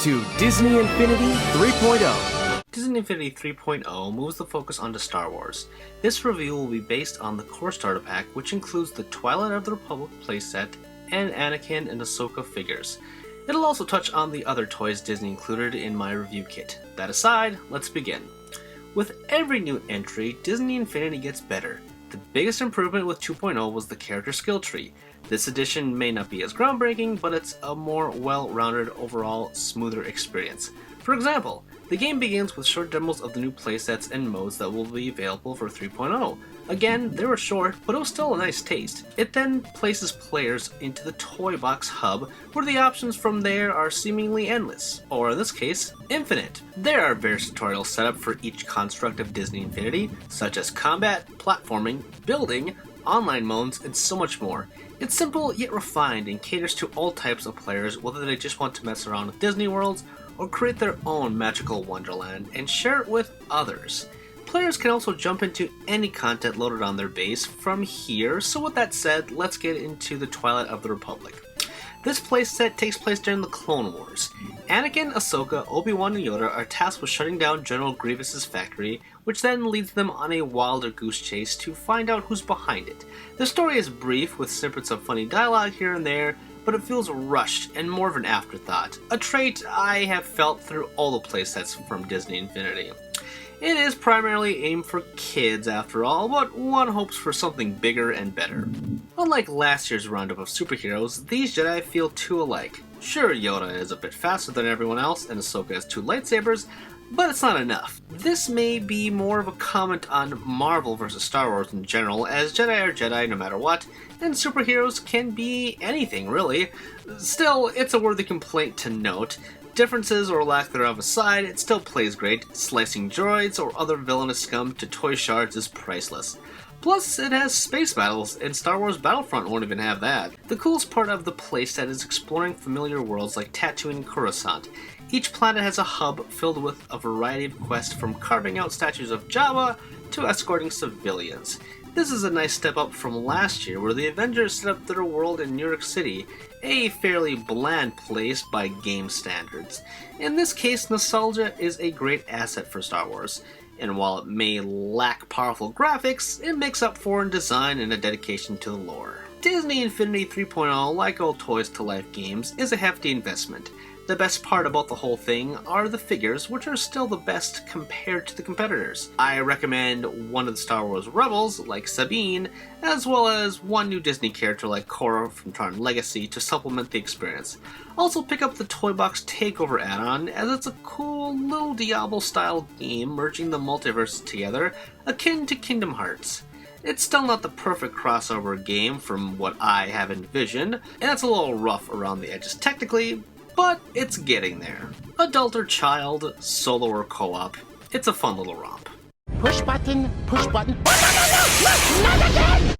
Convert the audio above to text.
to Disney Infinity 3.0. Disney Infinity 3.0 moves the focus onto Star Wars. This review will be based on the core starter pack, which includes the Twilight of the Republic playset and Anakin and Ahsoka figures. It'll also touch on the other toys Disney included in my review kit. That aside, let's begin. With every new entry, Disney Infinity gets better. The biggest improvement with 2.0 was the character skill tree. This edition may not be as groundbreaking, but it's a more well-rounded, overall smoother experience. For example, the game begins with short demos of the new playsets and modes that will be available for 3.0. Again, they were short, but it was still a nice taste. It then places players into the Toy Box hub, where the options from there are seemingly endless, or in this case, infinite. There are various tutorials set up for each construct of Disney Infinity, such as combat, platforming, building, online modes, and so much more. It's simple yet refined and caters to all types of players, whether they just want to mess around with Disney worlds or create their own magical wonderland and share it with others. Players can also jump into any content loaded on their base from here, so with that said, let's get into the Twilight of the Republic. This playset takes place during the Clone Wars. Anakin, Ahsoka, Obi-Wan, and Yoda are tasked with shutting down General Grievous's factory, which then leads them on a wilder goose chase to find out who's behind it. The story is brief, with snippets of funny dialogue here and there, but it feels rushed and more of an afterthought, a trait I have felt through all the playsets from Disney Infinity. It is primarily aimed for kids after all, but one hopes for something bigger and better. Unlike last year's roundup of superheroes, these Jedi feel too alike. Sure, Yoda is a bit faster than everyone else, and Ahsoka has 2 lightsabers, but it's not enough. This may be more of a comment on Marvel vs. Star Wars in general, as Jedi are Jedi no matter what, and superheroes can be anything really. Still, it's a worthy complaint to note. Differences or lack thereof aside, it still plays great. Slicing droids or other villainous scum to toy shards is priceless. Plus, it has space battles, and Star Wars Battlefront won't even have that. The coolest part of the playset is exploring familiar worlds like Tatooine and Coruscant. Each planet has a hub filled with a variety of quests, from carving out statues of Jabba to escorting civilians. This is a nice step up from last year, where the Avengers set up their world in New York City, a fairly bland place by game standards. In this case, nostalgia is a great asset for Star Wars, and while it may lack powerful graphics, it makes up for in design and a dedication to the lore. Disney Infinity 3.0, like all Toys to Life games, is a hefty investment. The best part about the whole thing are the figures, which are still the best compared to the competitors. I recommend one of the Star Wars Rebels, like Sabine, as well as one new Disney character like Korra from Tron Legacy to supplement the experience. Also pick up the Toy Box Takeover add-on, as it's a cool little Diablo-style game merging the multiverses together, akin to Kingdom Hearts. It's still not the perfect crossover game from what I have envisioned, and it's a little rough around the edges technically, but it's getting there. Adult or child, solo or co-op, it's a fun little romp. Push button, push button. No, not again!